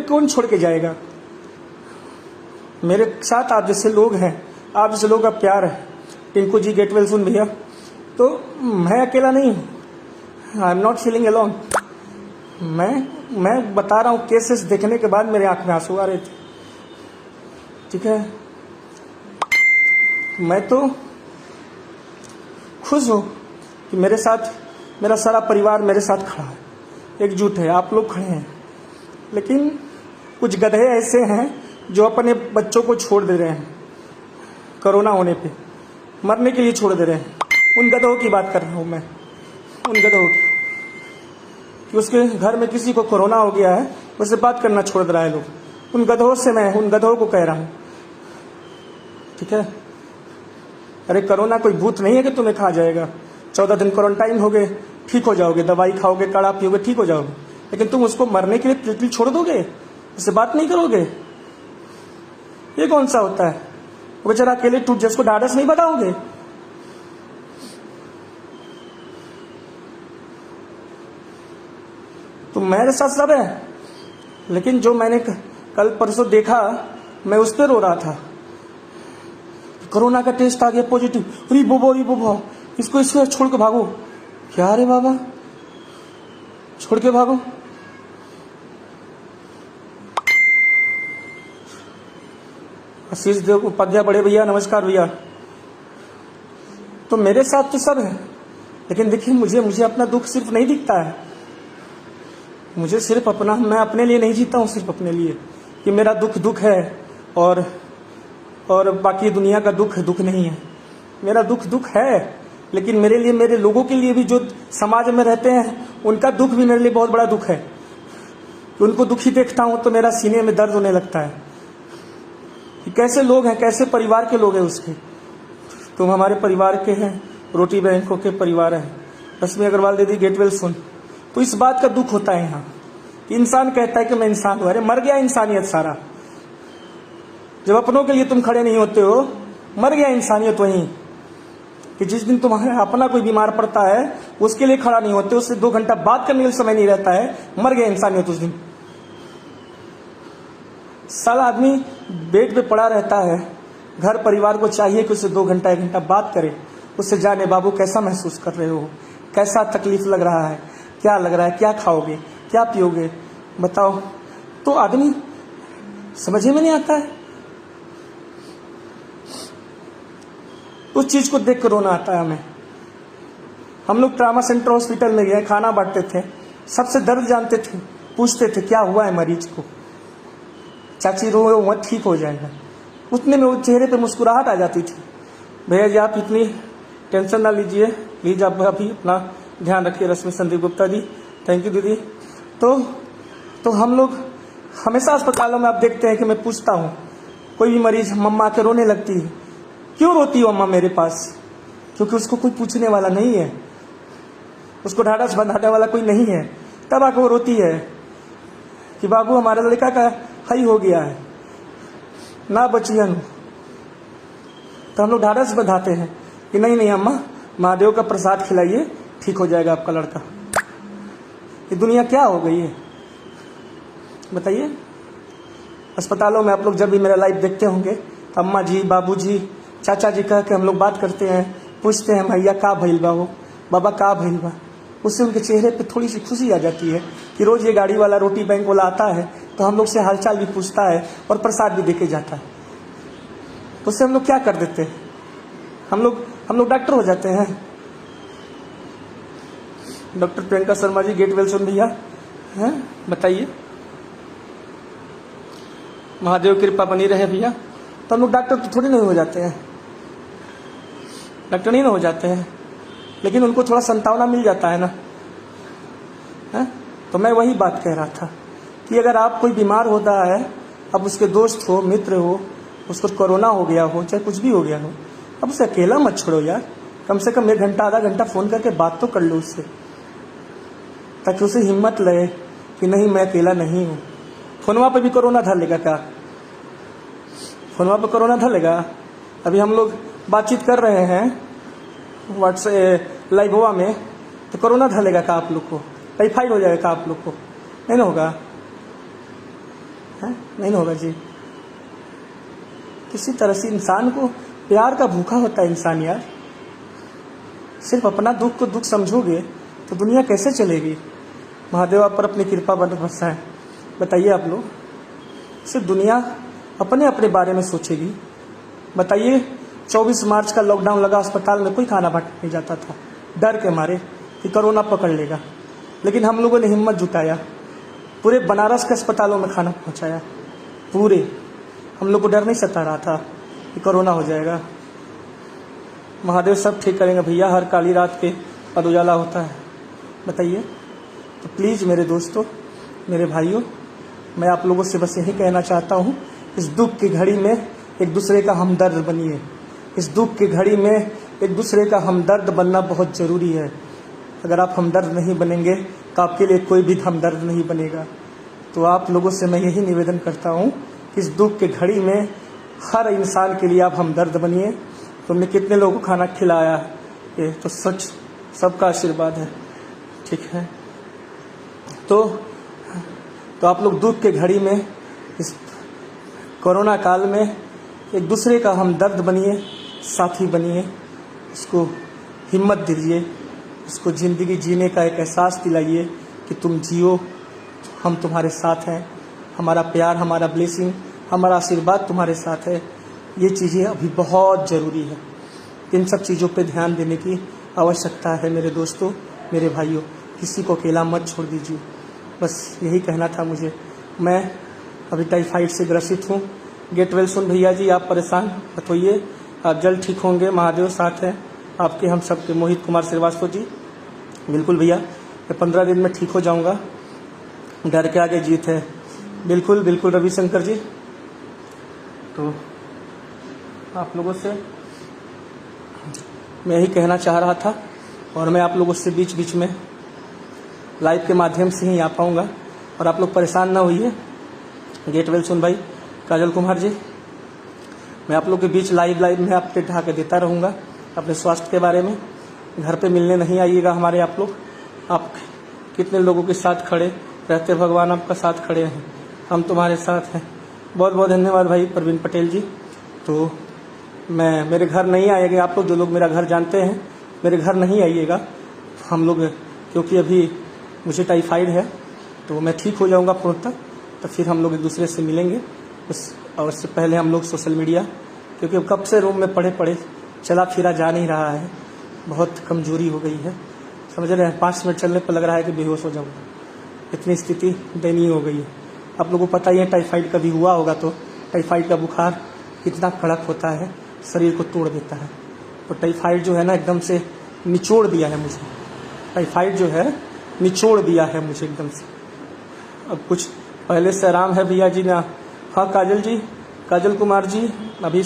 कौन छोड़ के जाएगा? मेरे साथ आप जैसे लोग हैं, आप जैसे लोगों का प्यार है। टिंकू जी, गेट वेल सुन भैया, तो मैं अकेला नहीं हूँ। I am not feeling alone. मैं बता रहा हूँ, केसेस देखने के बाद मेरे आंख में आंसू आ रहे थे। ठीक है, मैं तो खुश हूँ कि मेरे साथ मेरा सारा परिवार मेरे साथ खड़ा है, एकजुट है, आप लोग खड़े हैं। लेकिन कुछ गधे ऐसे हैं जो अपने बच्चों को छोड़ दे रहे हैं, कोरोना होने पे मरने के लिए छोड़ दे रहे हैं। उन गधों की बात कर रहा हूँ मैं, उन गधों की, कि उसके घर में किसी को कोरोना हो गया है, उससे बात करना छोड़ दे रहा है लोग। उन गधों से मैं उन गधों को कह रहा हूँ। ठीक है, अरे कोरोना कोई भूत नहीं है कि तुम्हें खा जाएगा। 14 दिन क्वारंटाइन हो गए, ठीक हो जाओगे, दवाई खाओगे, काढ़ा पियोगे, ठीक हो जाओगे। लेकिन तुम उसको मरने के लिए बिल्कुल छोड़ दोगे, उससे बात नहीं करोगे? ये कौन सा होता है? वो बेचारा अकेले टूट जाए, उसको ढाढ़स नहीं बताओगे? तो मेरे साथ सब है, लेकिन जो मैंने कल परसों देखा, मैं उस पर रो रहा था। कोरोना का टेस्ट आ गया पॉजिटिव, अरे बोबो, इसको छोड़ के भागो। क्या रे बाबा, छोड़ के भागो? आशीष देव उपाध्याय, बड़े भैया, नमस्कार भैया। तो मेरे साथ तो सब है, लेकिन देखिए मुझे अपना दुख सिर्फ नहीं दिखता है। मुझे सिर्फ अपना, मैं अपने लिए नहीं जीता हूँ, सिर्फ अपने लिए कि मेरा दुख है और बाकी दुनिया का दुख नहीं है। मेरा दुख है, लेकिन मेरे लिए, मेरे लोगों के लिए भी, जो समाज में रहते हैं, उनका दुख भी मेरे लिए बहुत बड़ा दुख है। उनको दुखी देखता हूं तो मेरा सीने में दर्द होने लगता है कि कैसे लोग हैं, कैसे परिवार के लोग हैं उसके। तुम हमारे परिवार के हैं, रोटी बैंकों के परिवार हैं। रश्मि अग्रवाल दीदी, गेट वेल सुन। तो इस बात का दुख होता है यहाँ कि इंसान कहता है कि मैं इंसान हूं। अरे मर गया इंसानियत सारा। जब अपनों के लिए तुम खड़े नहीं होते हो, मर गया इंसानियत वहीं। कि जिस दिन तुम्हारा अपना कोई बीमार पड़ता है, उसके लिए खड़ा नहीं होते, उससे 2 घंटा बात करने के लिए समय नहीं रहता है, मर गया इंसानियत उस दिन। साला आदमी बेड पे पड़ा रहता है, घर परिवार को चाहिए कि उससे 2 घंटा 1 घंटा बात करे, उससे जाने बाबू कैसा महसूस कर रहे हो, कैसा तकलीफ लग रहा है, क्या लग रहा है, क्या खाओगे, क्या पियोगे, बताओ। तो आदमी समझ में नहीं आता है। उस चीज को देख कर रोना आता है हमें। हम लोग ट्रामा सेंटर हॉस्पिटल में गए, खाना बांटते थे, सबसे दर्द जानते थे, पूछते थे क्या हुआ है मरीज को। चाची रो मत, ठीक हो जाएगा। उतने में वो चेहरे पे मुस्कुराहट आ जाती थी। भैया जी आप इतनी टेंशन ना लीजिए, प्लीज आप अभी अपना ध्यान रखिए। रश्मि संदीप गुप्ता जी, थैंक यू दीदी। तो हम लोग हमेशा अस्पतालों में आप देखते हैं कि मैं पूछता हूँ, कोई भी मरीज मम्मा के रोने लगती है, क्यों रोती हो अम्मा मेरे पास? क्योंकि उसको कोई पूछने वाला नहीं है, उसको ढाढ़स बंधाने वाला कोई नहीं है। तब आकर वो रोती है कि बाबू हमारे लड़का का हाई हो गया है, ना बचियन। तो हम लोग ढाढ़स बंधाते हैं कि नहीं अम्मा, महादेव का प्रसाद खिलाइए, ठीक हो जाएगा आपका लड़का। ये दुनिया क्या हो गई है बताइए। अस्पतालों में आप लोग जब भी मेरा लाइव देखते होंगे, तो अम्मा जी, बाबू जी, चाचा जी कह के हम लोग बात करते हैं, पूछते हैं भैया का भइल बा हो, बाबा का भइल बा। उससे उनके चेहरे पे थोड़ी सी खुशी आ जाती है कि रोज ये गाड़ी वाला, रोटी बैंक वाला आता है तो हम लोग से हालचाल भी पूछता है और प्रसाद भी देके जाता है। तो उससे हम लोग क्या कर देते हैं, हम लोग डॉक्टर हो जाते हैं। Doctor Priyanka Sharma ji, get well soon भैया, हैं बताइए। महादेव कृपा बनी रहे भैया। तो हम लोग डॉक्टर तो थोड़ी नहीं हो जाते हैं, डॉक्टर नहीं ना हो जाते हैं, लेकिन उनको थोड़ा संतावना मिल जाता है ना, है? तो मैं वही बात कह रहा था कि अगर आप कोई बीमार होता है, अब उसके दोस्त हो, मित्र हो, उसको कोरोना हो गया हो, चाहे कुछ भी हो गया हो, अब उसे अकेला मत छोड़ो यार। कम से कम 1 घंटा आधा घंटा फोन करके बात तो कर लो उससे, ताकि उसे हिम्मत लगे कि नहीं मैं अकेला नहीं हूँ। फोनवा पे भी कोरोना धर लेगा क्या? फोनवा पे कोरोना धर लेगा? अभी हम लोग बातचीत कर रहे हैं व्हाट्सएप लाइव हुआ में, तो कोरोना धर लेगा क्या आप लोग को? टाइफाइड हो जाएगा क्या आप लोग को? नहीं ना होगा। है? नहीं होगा जी। किसी तरह से इंसान को प्यार का भूखा होता है इंसान यार। सिर्फ अपना दुख को दुख समझोगे तो दुनिया कैसे चलेगी। महादेव आप पर अपनी कृपा बरसाए। बताइए आप लोग, सिर्फ दुनिया अपने अपने बारे में सोचेगी। बताइए 24 मार्च का लॉकडाउन लगा, अस्पताल में कोई खाना बांटने नहीं जाता था डर के मारे कि कोरोना पकड़ लेगा, लेकिन हम लोगों ने हिम्मत जुटाया, पूरे बनारस के अस्पतालों में खाना पहुंचाया। पूरे हम लोग को डर नहीं सता रहा था कि कोरोना हो जाएगा। महादेव सब ठीक करेंगे भैया, हर काली रात के बाद उजाला होता है। बताइए। तो प्लीज़ मेरे दोस्तों, मेरे भाइयों, मैं आप लोगों से बस यही कहना चाहता हूँ, इस दुख की घड़ी में एक दूसरे का हमदर्द बनिए। इस दुख की घड़ी में एक दूसरे का हमदर्द बनना बहुत ज़रूरी है। अगर आप हमदर्द नहीं बनेंगे तो आपके लिए कोई भी हमदर्द नहीं बनेगा। तो आप लोगों से मैं यही निवेदन करता हूँ कि इस दुख की घड़ी में हर इंसान के लिए आप हमदर्द बनिए। तुमने कितने लोगों को खाना खिलाया, ये तो सच सबका आशीर्वाद है। ठीक है, तो आप लोग दुख के घड़ी में, इस कोरोना काल में एक दूसरे का हमदर्द बनिए, साथी बनिए, उसको हिम्मत दीजिए, उसको ज़िंदगी जीने का एक एहसास दिलाइए कि तुम जियो, हम तुम्हारे साथ हैं, हमारा प्यार, हमारा ब्लेसिंग, हमारा आशीर्वाद तुम्हारे साथ है। ये चीज़ें अभी बहुत ज़रूरी है। इन सब चीज़ों पे ध्यान देने की आवश्यकता है मेरे दोस्तों, मेरे भाइयों। किसी को अकेला मत छोड़ दीजिए, बस यही कहना था मुझे। मैं अभी टाइफाइड से ग्रसित हूँ। गेट वेल सुन भैया जी, आप परेशान मत होइए, आप जल्द ठीक होंगे। महादेव साथ हैं आपके, हम सबके। मोहित कुमार श्रीवास्तव जी, बिल्कुल भैया, मैं 15 दिन में ठीक हो जाऊंगा, डर के आगे जीत है। बिल्कुल बिल्कुल रविशंकर जी। तो आप लोगों से मैं यही कहना चाह रहा था, और मैं आप लोगों से बीच बीच में लाइव के माध्यम से ही आ पाऊँगा, और आप लोग परेशान ना होइए। गेट वेल सुन भाई, काजल कुमार जी, मैं आप लोग के बीच लाइव में अपडेट ढा के देता रहूँगा अपने स्वास्थ्य के बारे में। घर पे मिलने नहीं आइएगा हमारे आप लोग। आप कितने लोगों के साथ खड़े रहते, भगवान आपका साथ खड़े हैं, हम तुम्हारे साथ हैं। बहुत बहुत धन्यवाद भाई प्रवीण पटेल जी। तो मेरे घर नहीं आइएगा आप लोग, जो लोग मेरा घर जानते हैं, मेरे घर नहीं आइएगा हम लोग, क्योंकि अभी मुझे टाइफाइड है। तो मैं ठीक हो जाऊंगा पूर्णतः, तो फिर हम लोग एक दूसरे से मिलेंगे। और उससे पहले हम लोग सोशल मीडिया, क्योंकि कब से रूम में पड़े चला फिरा जा नहीं रहा है, बहुत कमजोरी हो गई है, समझ रहे हैं। 5 मिनट चलने पर लग रहा है कि बेहोश हो जाऊंगा, इतनी स्थिति दयनीय हो गई है। आप लोगों को पता ही है, टाइफाइड कभी हुआ होगा तो टाइफाइड का बुखार कितना कड़क होता है, शरीर को तोड़ देता है। तो टाइफाइड जो है ना, एकदम से निचोड़ दिया है मुझे। टाइफाइड जो है निचोड़ दिया है मुझे एकदम से। अब कुछ पहले से आराम है भैया जी ना। हाँ काजल जी, काजल कुमार जी, अभी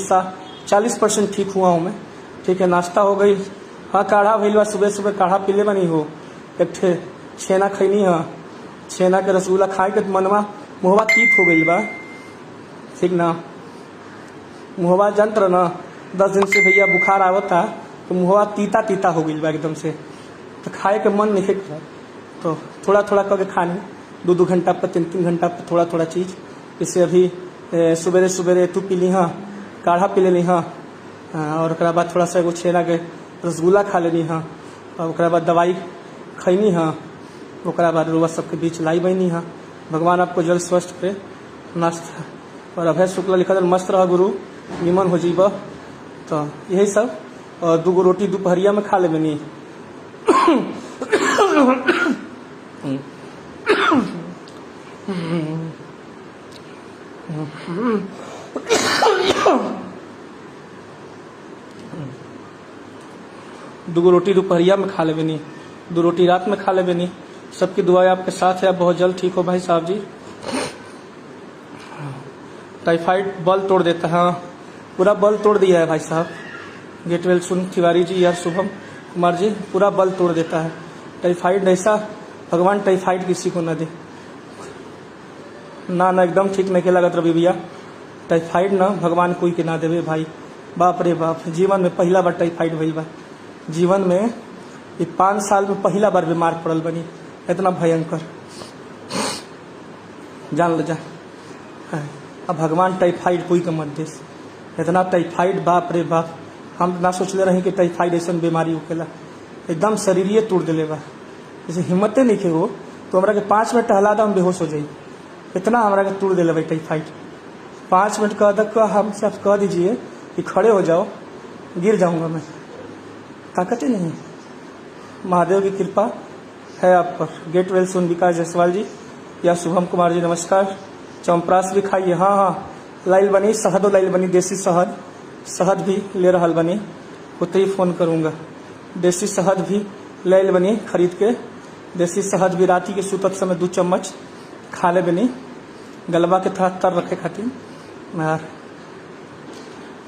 40% ठीक हुआ हूँ मैं। ठीक है, नाश्ता हो गई। हाँ काढ़ा भैल बा, सुबह सुबह काढ़ा पीले बनी हो। एक ठे छेना खैनी, हाँ छेना के रसगुल्ला खाए के मनवा मुहवा तीत हो गई बा। ठीक ना, मुहवा जंत्र ना 10 दिन से भैया बुखार आवता, तो मुहवा तीता तीता हो गई बा एकदम से, तो खाए के मन नहीं कर। तो थोड़ा थोड़ा करके खानी, 2-2 घंटा पर, 3-3 घंटा पर थोड़ा थोड़ा चीज़। इससे अभी सुबेरे सुबेरे तू पी ली, हाँ काढ़ा पी लेनी, हाँ और ओकरा बाद थोड़ा सा एगो छेना के रसगुल्ला खा लेनी, हाँ और ओकरा बाद दवाई खैनी, हाँ ओकरा बाद रोज सबके बीच लाई बनी, हाँ। भगवान आपको जल्द स्वस्थ करे। नाश्ता और अभय शुक्ला लिखा था, मस्त रहा गुरु, निमन हो जीब। तो यही सब, और 2 रोटी दोपहरिया में खा ले बनी। दो रोटी दोपहरिया में खा ले बनी, 2 रोटी रात में खा ले बनी। सबकी दुआएं आपके साथ है, आप बहुत जल्द ठीक हो भाई साहब जी। टाइफाइड बल तोड़ देता है, हाँ पूरा बल तोड़ दिया है भाई साहब। गेटवेल सुन तिवारी जी या शुभम कुमार जी, पूरा बल तोड़ देता है टाइफाइड। ऐसा भगवान टाइफाइड किसी को ना दे ना, एकदम ठीक नहीं के लगत रवि भैया। टाइफाइड ना भगवान कोई के ना देवे भाई। बाप रे बाप, जीवन में पहला बार टाइफाइड भइल बा। जीवन में ये 5 साल में पहला बार बीमार पड़ल बनी, इतना भयंकर। जान लो जा, है। अब भगवान टाइफाइड कोई का मत देस, इतना टाइफाइड बाप रे बाप, हम ना सोचले रही कि टाइफाइड ऐसा बीमारी होकेला, एकदम शरीरिये तोड़ दिले बा। जैसे हिम्मते नहीं खे हो तो हमरा के 5 मिनट टहला दो हम बेहोश हो जाई, इतना हमरा के तोड़ दिले भाई टाइफाइड। 5 मिनट का अदक का हमसे आप कह दीजिए कि खड़े हो जाओ, गिर जाऊंगा मैं, ताकत ही नहीं। महादेव की कृपा है आप पर। गेट वेल सुन विकास जायसवाल जी या शुभम कुमार जी नमस्कार। चौंपरास भी खाइए, हाँ हाँ लाइल बनी, शहदो लाइल बनी, देसी शहद भी ले रहा बनी, होते ही फ़ोन करूँगा। देसी शहद भी लाइल बनी खरीद के, देसी शहद भी राती के सुतत समय 2 चम्मच खा ले बनी, गलबा के थोड़ा तर रखे खातिर।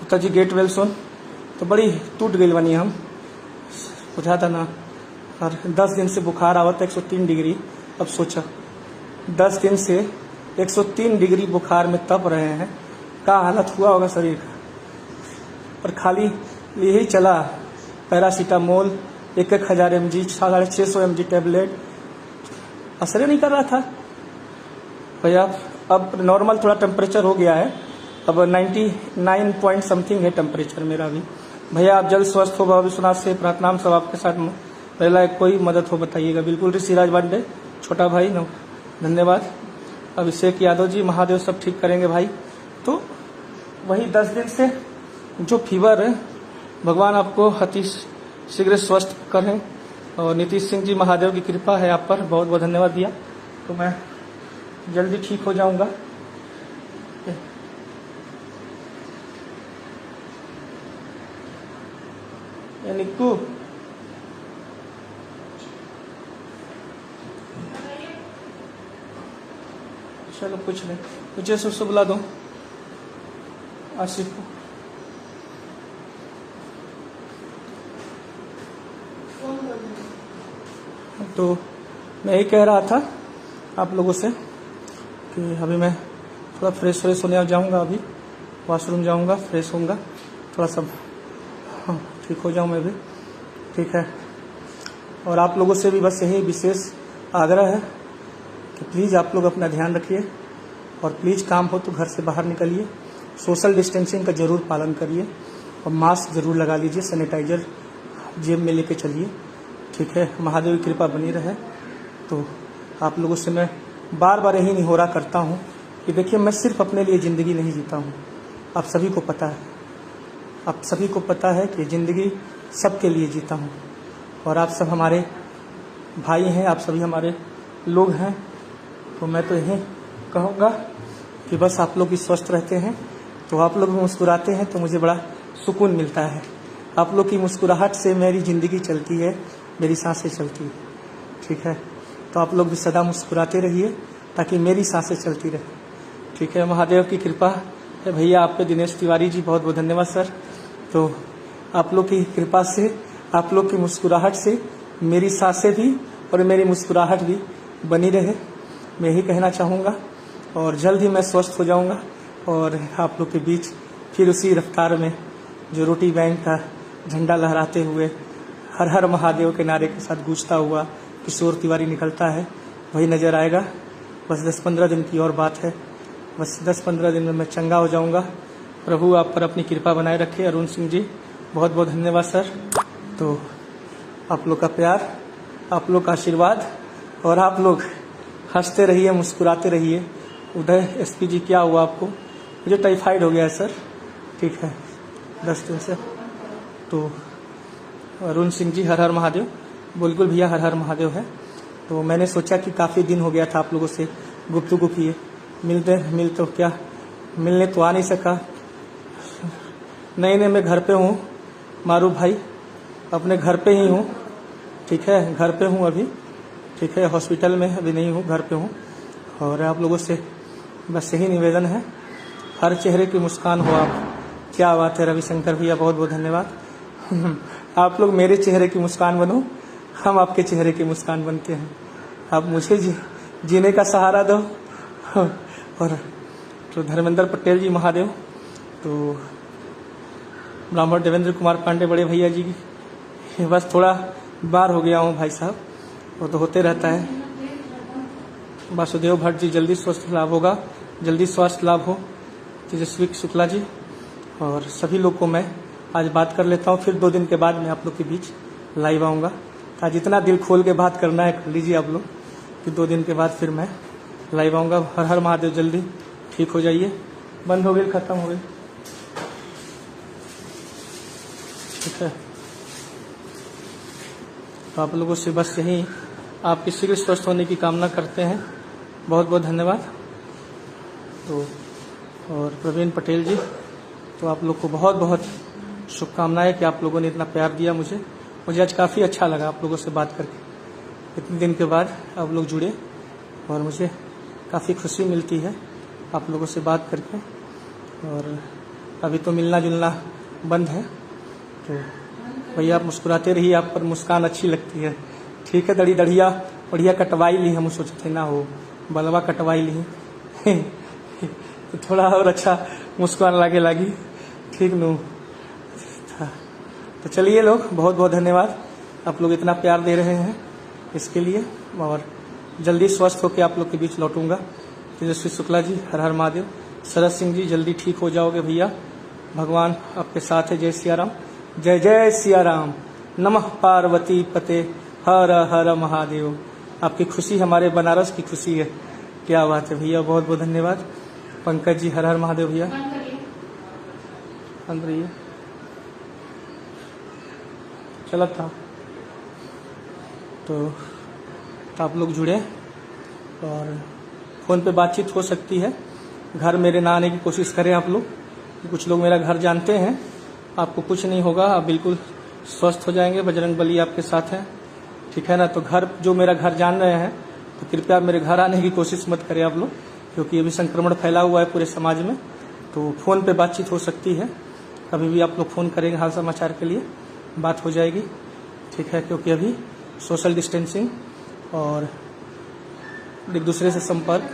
पुता जी गेट वेल सुन तो बड़ी टूट गई बनी, हम बुझा था ना। और 10 दिन से बुखार आवत 103 डिग्री। अब सोचा 10 दिन से 103 डिग्री बुखार में तप रहे हैं, क्या हालत हुआ होगा शरीर का। और खाली यही चला पैरासीटामोल 1,000 mg 650 mg टैबलेट, असर नहीं कर रहा था भैया। अब नॉर्मल थोड़ा टेम्परेचर हो गया है, अब 99 पॉइंट समथिंग है टेम्परेचर मेरा भी। भैया आप जल्द स्वस्थ हो, बाबा विश्वनाथ से प्रार्थना, सब आपके साथ में। पहला कोई मदद हो बताइएगा। बिल्कुल ऋषिराज बांडे छोटा भाई धन्यवाद। अभिषेक यादव जी महादेव सब ठीक करेंगे भाई। तो वही 10 दिन से जो फीवर है, भगवान आपको अति शीघ्र स्वस्थ करें। और नीतीश सिंह जी महादेव की कृपा है आप पर, बहुत बहुत धन्यवाद दिया। तो मैं जल्दी ठीक हो जाऊंगा। निक्कू चलो कुछ नहीं, मुझे सबसे बुला दो आसिफ को। तो मैं यही कह रहा था आप लोगों से कि अभी मैं थोड़ा फ्रेश होने जाऊंगा, अभी वॉशरूम जाऊंगा, फ्रेश होऊंगा थोड़ा सा, हाँ ठीक हो जाऊँ मैं भी, ठीक है। और आप लोगों से भी बस यही विशेष आग्रह है कि प्लीज़ आप लोग अपना ध्यान रखिए, और प्लीज़ काम हो तो घर से बाहर निकलिए, सोशल डिस्टेंसिंग का जरूर पालन करिए, और मास्क जरूर लगा लीजिए, सैनिटाइजर जेब में लेके चलिए, ठीक है। महादेव की कृपा बनी रहे। तो आप लोगों से मैं बार बार यही निहोरा करता हूँ कि देखिए मैं सिर्फ अपने लिए ज़िंदगी नहीं जीता हूँ, आप सभी को पता है, आप सभी को पता है कि ज़िंदगी सबके लिए जीता हूँ। और आप सब हमारे भाई हैं, आप सभी हमारे लोग हैं। तो मैं तो यही कहूँगा कि बस आप लोग भी स्वस्थ रहते हैं, तो आप लोग भी मुस्कुराते हैं तो मुझे बड़ा सुकून मिलता है। आप लोग की मुस्कुराहट से मेरी ज़िंदगी चलती है, मेरी सांसें चलती है, ठीक है। तो आप लोग भी सदा मुस्कुराते रहिए ताकि मेरी सांसें चलती रहे, ठीक है। महादेव की कृपा है भैया आप पे। दिनेश तिवारी जी बहुत बहुत धन्यवाद सर। तो आप लोग की कृपा से, आप लोग की मुस्कुराहट से मेरी सांसें भी और मेरी मुस्कुराहट भी बनी रहे, मैं यही कहना चाहूँगा। और जल्द ही मैं स्वस्थ हो जाऊँगा और आप लोग के बीच फिर उसी रफ्तार में जो रोटी बैंक का झंडा लहराते हुए हर हर महादेव के नारे के साथ गूंजता हुआ किशोर तिवारी निकलता है, वही नज़र आएगा। बस 10-15 दिन की और बात है, बस 10-15 दिन में मैं चंगा हो जाऊंगा। प्रभु आप पर अपनी कृपा बनाए रखे। अरुण सिंह जी बहुत बहुत धन्यवाद सर। तो आप लोग का प्यार, आप लोग का आशीर्वाद, और आप लोग हंसते रहिए, मुस्कुराते रहिए। उदय एसपी जी क्या हुआ आपको? मुझे टाइफाइड हो गया है सर, ठीक है 10 दिन से। तो अरुण सिंह जी हर हर महादेव, बिल्कुल भैया हर हर महादेव है। तो मैंने सोचा कि काफ़ी दिन हो गया था आप लोगों से गुफ्तगू किए, मिलने तो आ नहीं सका। नहीं मैं घर पे हूँ मारू भाई, अपने घर पे ही हूँ, ठीक है, घर पे हूँ अभी, ठीक है, हॉस्पिटल में अभी नहीं हूँ, घर पे हूँ। और आप लोगों से बस यही निवेदन है, हर चेहरे की मुस्कान हो आप। क्या बात है रविशंकर भैया, बहुत बहुत धन्यवाद। आप लोग मेरे चेहरे की मुस्कान बनो, हम आपके चेहरे की मुस्कान बनते हैं। आप मुझे जीने का सहारा दो। और तो धर्मेंद्र पटेल जी महादेव, तो ब्राह्मण देवेंद्र कुमार पांडे बड़े भैया जी की, बस थोड़ा बार हो गया हूँ भाई साहब, वो तो होते रहता है। वासुदेव भट्ट जी जल्दी स्वस्थ लाभ होगा। जल्दी स्वास्थ्य लाभ हो तेजस्वी शुक्ला जी। और सभी लोग को मैं आज बात कर लेता हूँ, फिर 2 दिन के बाद मैं आप लोग के बीच लाइव आऊँगा। आज जितना दिल खोल के बात करना है कर लीजिए आप लोग, फिर 2 दिन के बाद फिर मैं लाइव आऊँगा। हर हर महादेव, जल्दी ठीक हो जाइए। बंद हो गई, खत्म हो गई, ठीक है। तो आप लोगों से बस यही आपके शीघ्र स्वस्थ होने की कामना करते हैं। बहुत बहुत धन्यवाद। तो और प्रवीण पटेल जी, तो आप लोग को बहुत बहुत शुभकामनाएं कि आप लोगों ने इतना प्यार दिया मुझे आज काफ़ी अच्छा लगा आप लोगों से बात करके। इतने दिन के बाद आप लोग जुड़े और मुझे काफ़ी खुशी मिलती है आप लोगों से बात करके। और अभी तो मिलना जुलना बंद है, तो भैया आप मुस्कुराते रहिए, आप पर मुस्कान अच्छी लगती है। ठीक है, दढ़िया बढ़िया कटवाई ली, हम सोचते ना हो बलवा कटवाई ली तो थोड़ा और अच्छा मुस्कान लागी, ठीक नू। तो चलिए लोग, बहुत बहुत धन्यवाद, आप लोग इतना प्यार दे रहे हैं इसके लिए। और जल्दी स्वस्थ होकर आप लोग के बीच लौटूंगा। तेजस्वी शुक्ला जी, हर हर महादेव। शरद सिंह जी, जल्दी ठीक हो जाओगे भैया, भगवान आपके साथ है। जय सिया राम, जय जय सिया राम। नमः पार्वती पते, हर हर महादेव। आपकी खुशी हमारे बनारस की खुशी है, क्या बात है भैया, बहुत बहुत धन्यवाद। पंकज जी, हर हर महादेव भैया। अंदर रहिए, चला था तो आप लोग जुड़े और फ़ोन पे बातचीत हो सकती है। घर मेरे ना आने की कोशिश करें आप लोग, कुछ लोग मेरा घर जानते हैं। आपको कुछ नहीं होगा, आप बिल्कुल स्वस्थ हो जाएंगे, बजरंग बली आपके साथ है, ठीक है ना। तो घर जो मेरा घर जान रहे हैं तो कृपया मेरे घर आने की कोशिश मत करें आप लोग, क्योंकि अभी संक्रमण फैला हुआ है पूरे समाज में। तो फ़ोन पे बातचीत हो सकती है, कभी भी आप लोग फ़ोन करेंगे हाल समाचार के लिए बात हो जाएगी, ठीक है। क्योंकि अभी सोशल डिस्टेंसिंग और एक दूसरे से संपर्क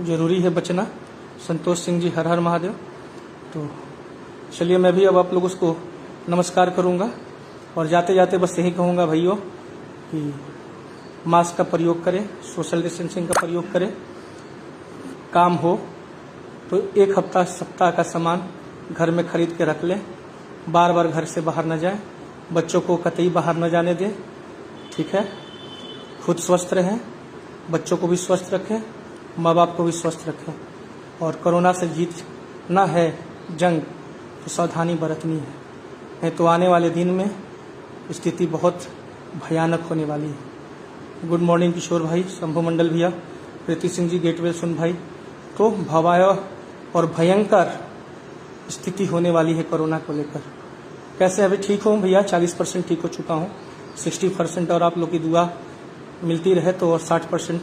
जरूरी है, बचना। संतोष सिंह जी, हर हर महादेव। तो चलिए, मैं भी अब आप लोगों को नमस्कार करूंगा और जाते जाते बस यही कहूंगा भाइयों कि मास्क का प्रयोग करें, सोशल डिस्टेंसिंग का प्रयोग करें। काम हो तो 1 हफ्ता सप्ताह का सामान घर में खरीद के रख लें, बार बार घर से बाहर न जाएं, बच्चों को कतई बाहर न जाने दें, ठीक है। खुद स्वस्थ रहें, बच्चों को भी स्वस्थ रखें, माँ बाप को भी स्वस्थ रखें। और कोरोना से जीतना है जंग तो सावधानी बरतनी है, नहीं तो आने वाले दिन में स्थिति बहुत भयानक होने वाली है। गुड मॉर्निंग किशोर भाई, शंभू मंडल भैया, प्रीति सिंह जी, गेटवे सुन भाई। तो भयावह और भयंकर स्थिति होने वाली है कोरोना को लेकर। कैसे अभी ठीक हूँ भैया, 40% ठीक हो चुका हूँ, 60% और आप लोग की दुआ मिलती रहे तो और 60%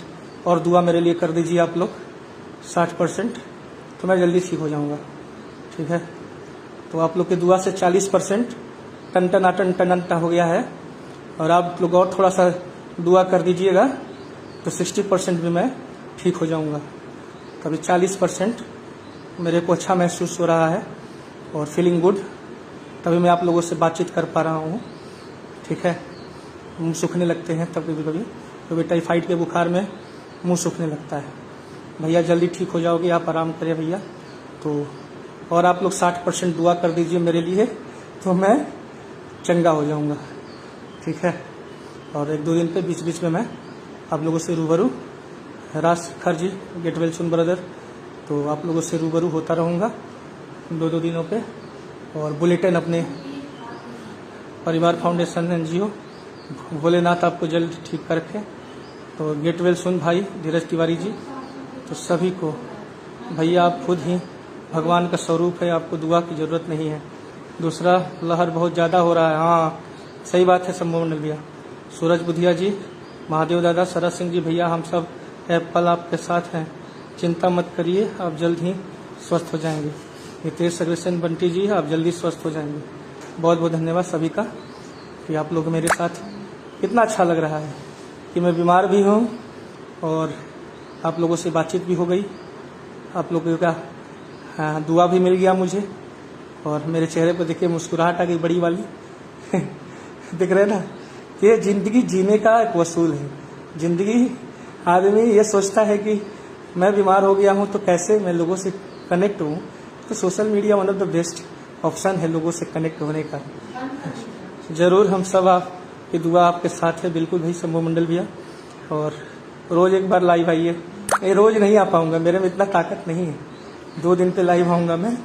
और दुआ मेरे लिए कर दीजिए आप लोग, 60%, तो मैं जल्दी ठीक हो जाऊँगा, ठीक है। तो आप लोग की दुआ से 40% टन हो गया है, और आप लोग और थोड़ा सा दुआ कर दीजिएगा तो 60% भी मैं ठीक हो जाऊँगा। तभी 40% मेरे को अच्छा महसूस हो रहा है और फीलिंग गुड, तभी मैं आप लोगों से बातचीत कर पा रहा हूँ, ठीक है। मुँह सूखने लगते हैं तब कभी कभी, क्योंकि टाइफाइड के बुखार में मुँह सूखने लगता है। भैया जल्दी ठीक हो जाओगे, आप आराम करें भैया। तो और आप लोग 60% दुआ कर दीजिए मेरे लिए, तो मैं चंगा हो जाऊँगा, ठीक है। और 1-2 दिन पे बीच बीच में मैं आप लोगों से रूबरू, राज खर जी, गेट वेल सुन ब्रदर, तो आप लोगों से रूबरू होता रहूँगा 2-2 दिनों पे। और बुलेटिन अपने परिवार फाउंडेशन NGO, भोलेनाथ आपको जल्द ठीक कर रखे। तो गेट वेल सुन भाई धीरज तिवारी जी, तो सभी को भैया आप खुद ही भगवान का स्वरूप है, आपको दुआ की ज़रूरत नहीं है। दूसरा, लहर बहुत ज़्यादा हो रहा है, हाँ सही बात है शंभू मंडल भैया। सूरज बुधिया जी, महादेव दादा, शरद सिंह जी भैया, हम सब एप्पल आपके साथ हैं, चिंता मत करिए, आप जल्द ही स्वस्थ हो जाएंगे। नितेश अग्रसेन बंटी जी, आप जल्दी स्वस्थ हो जाएंगे। बहुत बहुत धन्यवाद सभी का कि आप लोग मेरे साथ, कितना अच्छा लग रहा है कि मैं बीमार भी हूँ और आप लोगों से बातचीत भी हो गई, आप लोगों का दुआ भी मिल गया मुझे, और मेरे चेहरे पर देखिए मुस्कुराहट आ गई बड़ी वाली दिख रहे ना। ये ज़िंदगी जीने का एक वसूल है, ज़िंदगी आदमी ये सोचता है कि मैं बीमार हो गया हूँ तो कैसे मैं लोगों से कनेक्ट हूँ, तो social media one of the best option है लोगों से कनेक्ट होने का। ज़रूर हम सब आपकी दुआ आपके साथ है, बिल्कुल भाई शंभू मंडल भैया। और रोज़ एक बार लाइव आइए। ये रोज़ नहीं आ पाऊँगा, मेरे में इतना ताकत नहीं है, 2 दिन पे लाइव आऊँगा मैं।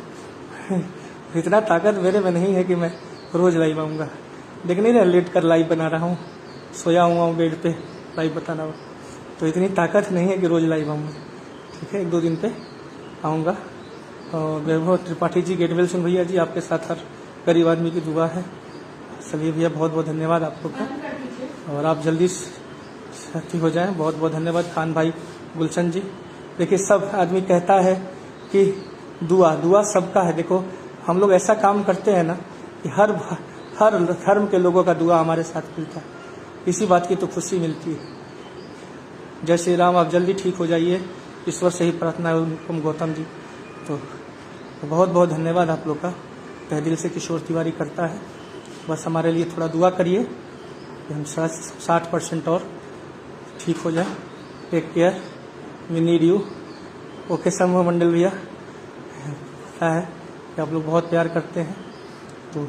इतना ताकत मेरे में नहीं है कि मैं रोज़ लाइव आऊँगा। देख नहीं रहे, लेट कर लाइव बना रहा हूँ, सोया हुआ हूँ बेड पे, लाइव बताना हो, तो इतनी ताकत नहीं है कि रोज़ लाइव आऊँगा। ठीक है, 1-2 दिन पे आऊँगा। और वैभव त्रिपाठी जी, गेट वेल सिंह भैया जी, आपके साथ हर गरीब आदमी की दुआ है। चलिए भैया, बहुत बहुत धन्यवाद आप लोग का, और आप जल्दी साथी हो जाएं। बहुत बहुत धन्यवाद खान भाई, गुलशन जी। देखिए, सब आदमी कहता है कि दुआ सबका है। देखो, हम लोग ऐसा काम करते हैं ना कि हर धर्म के लोगों का दुआ हमारे साथ मिलता है, इसी बात की तो खुशी मिलती है। जय श्री राम। आप जल्दी ठीक हो जाइए, ईश्वर से ही प्रार्थना है उनको, गौतम जी। तो बहुत बहुत धन्यवाद आप लोग का, तहे दिल से किशोर तिवारी करता है। बस हमारे लिए थोड़ा दुआ करिए कि हम 60% और ठीक हो जाए। Take care, we need you. Okay Shambhu Mandal भैया, क्या है कि आप लोग बहुत प्यार करते हैं, तो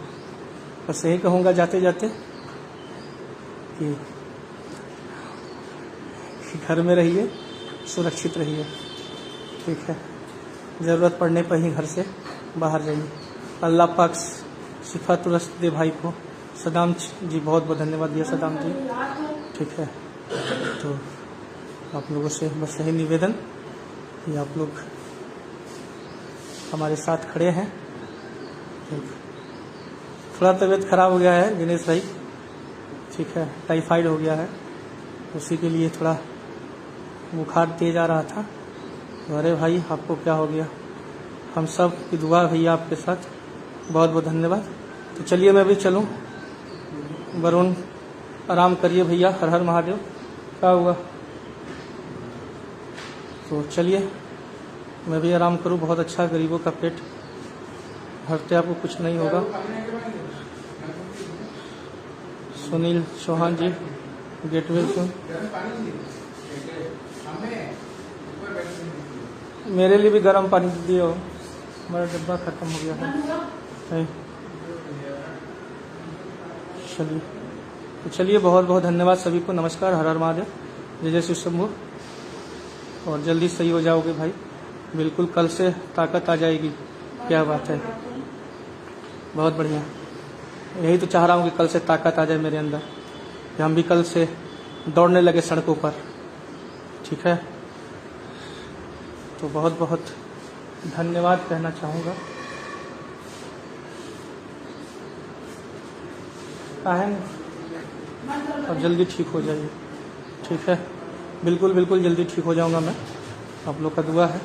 बस यही कहूँगा जाते जाते कि घर में रहिए, सुरक्षित रहिए। ठीक है, ज़रूरत पड़ने पर ही घर से बाहर जाइए। अल्लाह पाक शिफा तुरस्त दे भाई को। सदाम जी, बहुत बहुत धन्यवाद दिया सदाम जी। ठीक है, तो आप लोगों से बस यही निवेदन कि आप लोग हमारे साथ खड़े हैं। थोड़ा तबीयत खराब हो गया है दिनेश भाई, ठीक है, टाइफाइड हो गया है, उसी के लिए थोड़ा बुखार तेज आ रहा था। तो अरे भाई, आपको क्या हो गया? हम सब की दुआ भैया आपके साथ। बहुत बहुत धन्यवाद। तो चलिए मैं भी चलूँ। वरुण, आराम करिए भैया। हर हर महादेव। क्या हुआ? तो चलिए मैं भी आराम करूँ। बहुत अच्छा, गरीबों का पेट भरते आपको कुछ नहीं होगा। सुनील चौहान जी, गेटवे से मेरे लिए भी गर्म पानी दिए हो, हमारा डब्बा खत्म हो गया है। चलिए, तो चलिए, बहुत बहुत धन्यवाद सभी को। नमस्कार, हर हर महादेव, जय जय शिव शंभू। और जल्दी सही हो जाओगे भाई, बिल्कुल कल से ताकत आ जाएगी। क्या बात है, बहुत बढ़िया। यही तो चाह रहा हूँ कि कल से ताकत आ जाए मेरे अंदर, कि हम भी कल से दौड़ने लगे सड़कों पर। ठीक है, तो बहुत बहुत धन्यवाद कहना चाहूँगा। और जल्दी ठीक हो जाइए। ठीक है, बिल्कुल बिल्कुल जल्दी ठीक हो जाऊँगा मैं, आप लोग का दुआ है।